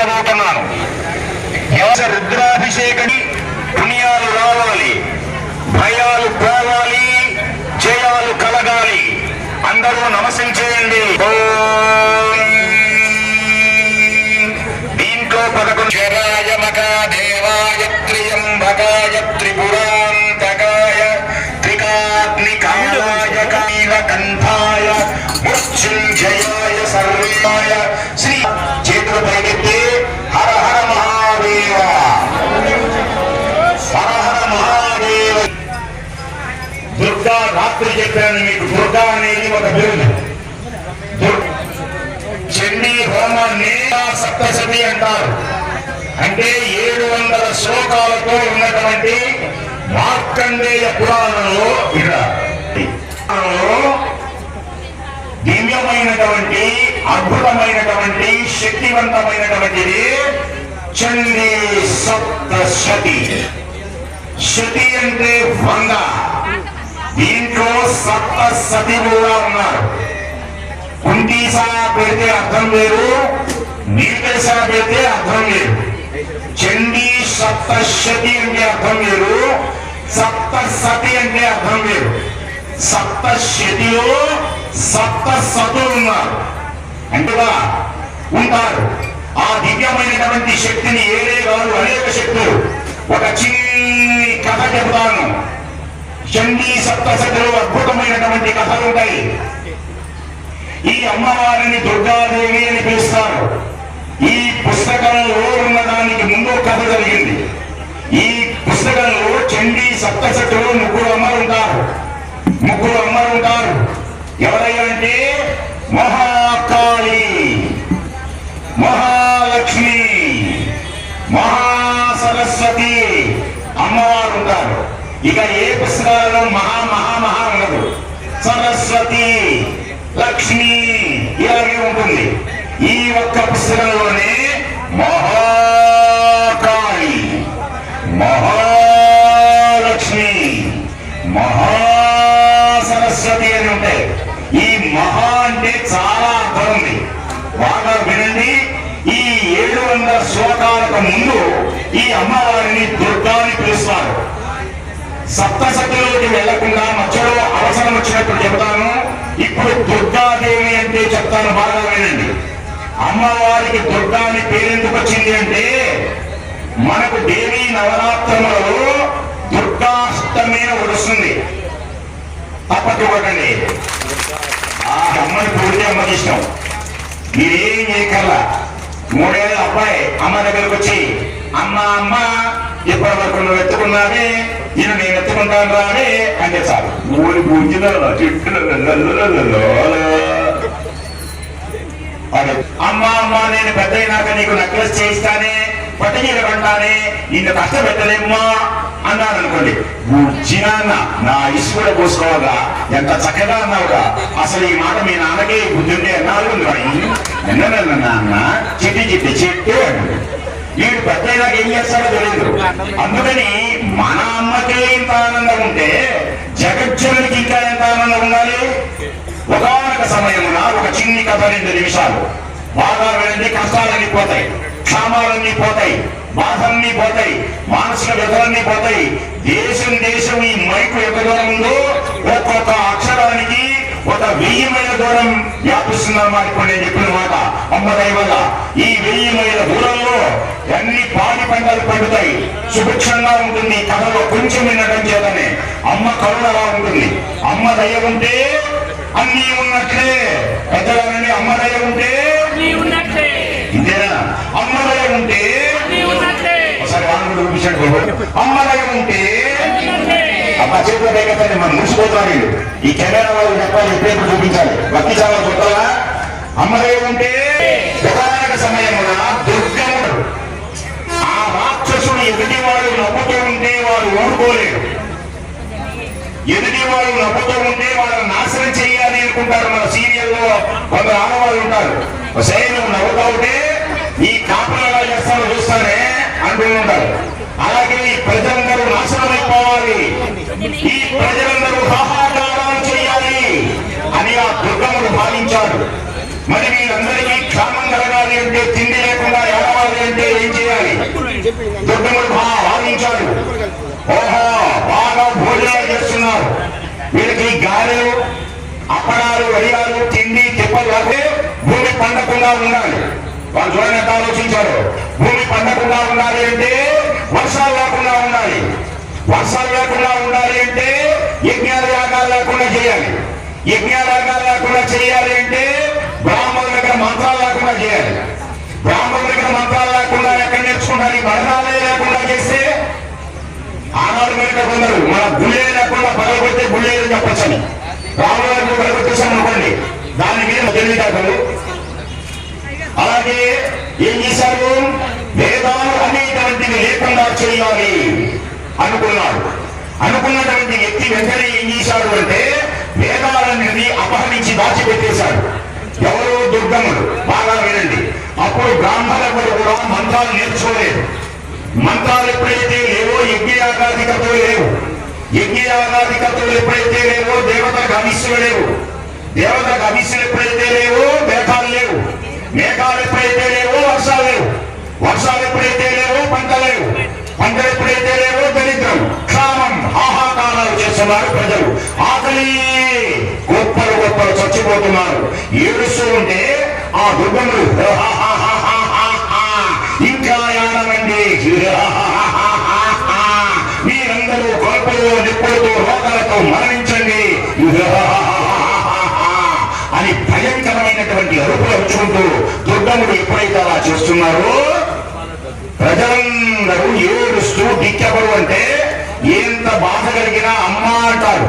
చదువుతున్నాను. రుద్రాభిషేకని పుణ్యాలు రావాలి, భయాలు పోవాలి, జయాలు కలగాలి. అందరూ నమసించేయండి. దీంట్లో 11 శరాయ మకా దేవాయ త్రియంబకాయ త్రిపురాంతకాయ త్రికాగ్నికాయ కైలకంఠాయ మృత్యుంజయాయ సర్వాయ శ్రీ చేతులు పైకెత్తి హర హర మహాదేవ, హర హర మహాదేవ. దుర్గా రాత్రి చెప్పాను మీకు. దుర్గా అనేది ఒక బిరుదు. చండీ హోమాన్ని సప్తశతి అంటారు. అంటే 700 శ్లోకాలతో ఉన్నటువంటి మార్కండేయ పురాణంలో దివ్యమైనటువంటి అద్భుతమైనటువంటి శక్తివంతమైనటువంటిది చండీ సప్తశతి. శతి అంటే 100. దీంట్లో సప్తశతి కూడా ఉన్నారు. కుంటీసా పెడితే అర్థం వేరు, నీకేసా పెడితే అర్థం వేరు. చండీ సప్తశతి అంటే అర్థం వేరు, సప్తశతి అంటే అర్థం వేరు. సప్తశతిలో సప్తశతులు ఉన్నారు అంటే ఉంటారు. ఆ దివ్యమైనటువంటి శక్తిని ఏదే కాదు, అనేక శక్తులు. ఒక చిన్ని కథ చెబుతాను. చండీ సప్తశతిలో అద్భుతమైనటువంటి కథలు ఉంటాయి. ఈ అమ్మవారిని దుర్గాదేవి అని పిలుస్తారు. ఈ పుస్తకంలో ఉన్నదానికి ముందు కథ జరిగింది. ఈ పుస్తకంలో చండీ సప్తశతిలో ముగ్గురు అమ్మలు ఉంటారు. ఎవరయ్యా అంటే మహాకాళి, మహాలక్ష్మి, మహాసరస్వతి అమ్మవారు ఉంటారు. ఇక ఏ పుస్తకాలలో మహా మహా మహా ఉండదు. సరస్వతి, లక్ష్మి ఇలాగే ఉంటుంది. ఈ ఒక్క పుస్తకంలోనే మహాకాళి, మహాలక్ష్మి, మహాసరస్వతి అని ఉంటాయి. ఈ మహా అంటే చాలా అర్థం ఉంది. బాగా వినండి. ఈ 700 శ్లోకాలకు ముందు ఈ అమ్మవారిని దుర్గాని పిలుస్తారు. సప్తశతిలోకి వెళ్లకుండా మధ్యలో అవసరం వచ్చినప్పుడు చెబుతాను. ఇప్పుడు దుర్గాదేవి అంటే చెప్తాను, బాగా వినండి. అమ్మవారికి దుర్గాని పేరెందుకు వచ్చింది అంటే, మనకు దేవీ నవరాత్రులలో దుర్గాష్టమి వస్తుంది. తప్పట్టుకోకండి. ఆ అమ్మని పూర్తి అమ్మకి ఇష్టం. మీరేం చేయకల్లా 3 ఏళ్ళ అబ్బాయి అమ్మ దగ్గరకు వచ్చి, అమ్మ అమ్మ ఇప్పటి వరకు నువ్వు ఎత్తుకున్నావే, నేను ఎత్తుకుంటాను రావే అంటే చాలు. ఊరి పూజలో అమ్మ అమ్మ నేను పెద్ద అయినాక నీకు నెక్లెస్ చేయిస్తానే, పట్టుచీర కొంటానే, నిన్ను కష్టపెట్టలేమ్మా అన్నాను అనుకోండి. బుజ్జినా నా ఇసుక పోసుకోవగా ఎంత చక్కగా అన్నావుగా. అసలు ఈ మాట మీ నాన్నకి బుద్ధి ఉంటే ఎన్నాళ్ళు నాన్న చిట్టి చిట్టి చెట్టు అంటుంది. వీడు పెద్ద అయినాక ఏం చేస్తాడో తెలియదు. అందుకని మన అమ్మకే ఇంత ఆనందం ఉంటే జగజ్జనుడికి ఇంకా ఎంత ఆనందం ఉండాలి. ఒకానొక సమయమున ఒక చిన్ని కథ 2 నిమిషాలు బాగా వెళ్ళండి. కష్టాలన్నీ పోతాయి, క్షామాలన్నీ పోతాయి, బాధలన్నీ పోతాయి, మానసిక వ్యధలన్నీ పోతాయి. దేశం దేశం ఈ మైకు ఎంత దూరం ఉందో ఒక్కొక్క అక్షరానికి 1000 మైళ్ళ దూరం వ్యాపిస్తుందన్నమాట. ఇప్పుడు నేను చెప్పిన మాట అమ్మ దయ వల్ల ఈ 1000 మైళ్ళ దూరంలో అన్ని పాడి పంటలు పండుతాయి, సుభిక్షంగా ఉంటుంది. కథలో కొంచెం వినడం చేతనే అమ్మ కరుణగా ఉంటుంది. అమ్మ దయ ఉంటే అన్నీ ఉన్నట్లే. పెద్దగానే అమ్మ దయ ఉంటే ఇంతేనా? అమ్మ దయ ఉంటే ఒకసారి వాళ్ళు చూపించండి. అమ్మ దయ ఉంటే అమ్మ చేతుల దగ్గర మనం ముసిపోతారు. ఈ కెమెరా వాళ్ళు చెప్పాలి, ఎప్పుడెప్పుడు చూపించాలి. భక్తి చాలా చూడాలా. అమ్మ దయ ఉంటే ఒకనొక సమయంలో దుర్గముడు ఆ రాక్షసుడు ఎదుటివాడు నవ్వుతూ ఉంటే వాడు ఊరుకోలేడు. ఎదుటివాడు నవ్వుతూ ఉంటే వాళ్ళని నాశనం చేయాలి అనుకుంటారు. మన సీరియల్లో కొందరు ఆడవాళ్ళు ఉంటారు. నువ్వు నవ్వుతూ ఉంటే ఈ కాపులు ఎలా చేస్తారో చూస్తానే అంటూ ఉంటారు. అలాగే ఈ ప్రజలందరూ నాశనం అయిపోవాలి, ఈ ప్రజలందరూ హాహాకారాలు చేయాలి అని ఆ దుర్గముడు భావించాడు. మరి వీరందరికీ క్షామం కలగాలి అంటే తిండి లేకుండా ఏడవాలి దుర్గముడు బాగా వాదించాడు. ఓహో, బాగా భోజనాలు చేస్తున్నారు, వీళ్ళకి గారెలు అప్పడాలు వడియాలు తిండి తిప్పలు కాదు, భూమి పండకుండా ఉండాలి. వాళ్ళు చూడండి ఎంత ఆలోచించారు. భూమి పండకుండా ఉండాలి అంటే వర్షాలు లేకుండా ఉండాలి, వర్షాలు లేకుండా ఉండాలి అంటే యజ్ఞాలు యాగాలు లేకుండా చేయాలి, యజ్ఞాలు లేకుండా చేయాలి అంటే బ్రాహ్మణుల దగ్గర మంత్రాలు లేకుండా చేయాలి, బ్రాహ్మణుల దగ్గర మంత్రాలు లేకుండా ఎక్కడ నేర్చుకుంటారు? ఈ మరణాలే లేకుండా చేస్తే ఆనాడు కనుక కొందరు మన గుళ్ళే లేకుండా పగలగొట్టే గుళ్ళే చెప్పచ్చని రాములు పగలగొట్టేసాం అనుకోండి, దాని మీద తెలివితేటలు. అలాగే ఏం చేశారు? వేదాలు అనేటువంటివి లేకుండా చేయాలి అనుకున్నాడు. అనుకున్నటువంటి వ్యక్తి వెంటనే ఏం చేశాడు అంటే వేదాలనేది అపహరించి దాచిపెట్టేశాడు. ఎవరు? దుర్గముడు. బాగా వినండి. అప్పుడు బ్రాహ్మణులు కూడా మంత్రాలు నేర్చుకోలేదు. మంత్రాలు ఎప్పుడైతే లేవో యజ్ఞయాగాధికతలు లేవు, యజ్ఞయాగాధికతలు ఎప్పుడైతే లేవో దేవతలకు అవిస్సులు లేవు, దేవతలకు అవిస్సులు ఎప్పుడైతే లేవో మేఘాలు లేవు, మేఘాలు ఎప్పుడైతే లేవో వర్షాలు లేవు, వర్షాలు ఎప్పుడైతే లేవో పంటలు లేవు, పంటలు ఎప్పుడైతే లేవో దరిద్రం క్షామం ఆహాకారాలు చేస్తున్నారు ప్రజలు. ఆకలి గొప్పలు గొప్పలు చచ్చిపోతున్నారు. ఏడుస్తూ ఉంటే ఆ దుర్గములు ఇంకా యానమండి, మీరందరూ కొలపలు నిప్పులతో రోగాలతో మరణించండి అని భయంకరమైనటువంటి అరుపులు వచ్చుకుంటూ దుర్గముడు ఎప్పుడైతే అలా చేస్తున్నారో ప్రజలందరూ ఏడుస్తూ దిక్కెవరు అంటే ఎంత బాధ కలిగినా అమ్మ అంటారు.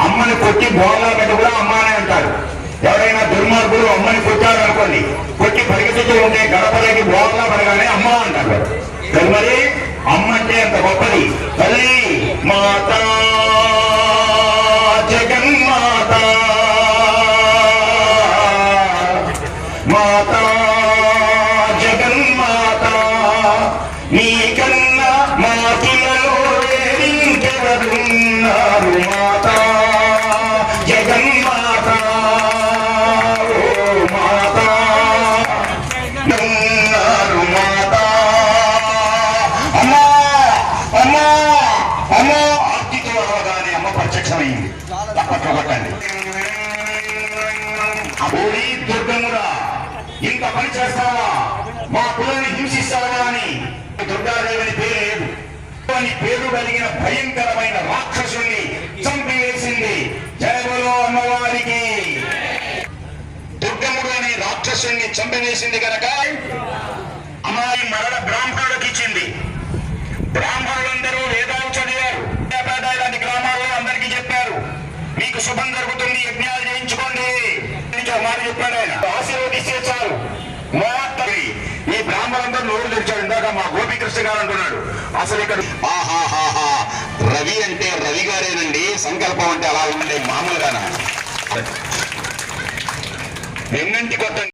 అమ్మని కొట్టి బోర్లా పెట్టి కూడా అమ్మానే అంటారు. ఎవరైనా దుర్మార్గులు అమ్మని కొట్టారు అనుకోండి, కొట్టి పరిగెత్తుతూ ఉంటే గడపలకి బోర్లా పడగానే అమ్మ అంటారు. మరి అమ్మ అంటే అంత గొప్పది. తల్లి మాత జగన్మాత, మాత జగన్మాత, నీకన్నా మాకిలలో ఇంకెవరున్నారు? మాత జగన్మాత, ఓ మాత ఉన్నారు మాత. అమ్మా అమ్మా అమ్మా ఆర్తితో అవగానే అమ్మ ప్రత్యక్షమైంది. తప్పట్లబట్టండి. ఓరి దుర్గముడా, ఇంత పని చేస్తావా? మా కులాన్ని హింసిస్తావా అని దుర్గాదేవిని పేరు లేదు అని పేరు కలిగిన భయంకరమైన రాక్షసుని చంపివేసింది. జయబలో అమ్మవారికి. దుర్గముడు అనే రాక్షసుని చంపివేసింది కనుక అమ్మాయి మరణ బ్రాహ్మణులకు ఇచ్చింది. బ్రాహ్మణులందరూ వేదాలు చదివారు. ఇలాంటి గ్రామాల్లో అందరికీ చెప్పారు, మీకు శుభం జరుగుతుంది, యజ్ఞాలు చేయించుకోండి మాట చెప్పాడు ఆయన. ఆశీర్వదిస్తే చాలు. ఈ బ్రాహ్మణులందరూ నోరు తెరిచాడు. ఇందాక మా గోపీకృష్ణ గారు అంటున్నాడు, అసలు ఇక్కడ ఆహాహాహా రవి అంటే రవి గారేనండి, సంకల్పం అంటే అలా ఉండే మామూలుగానా? ఎన్నంటి కొత్త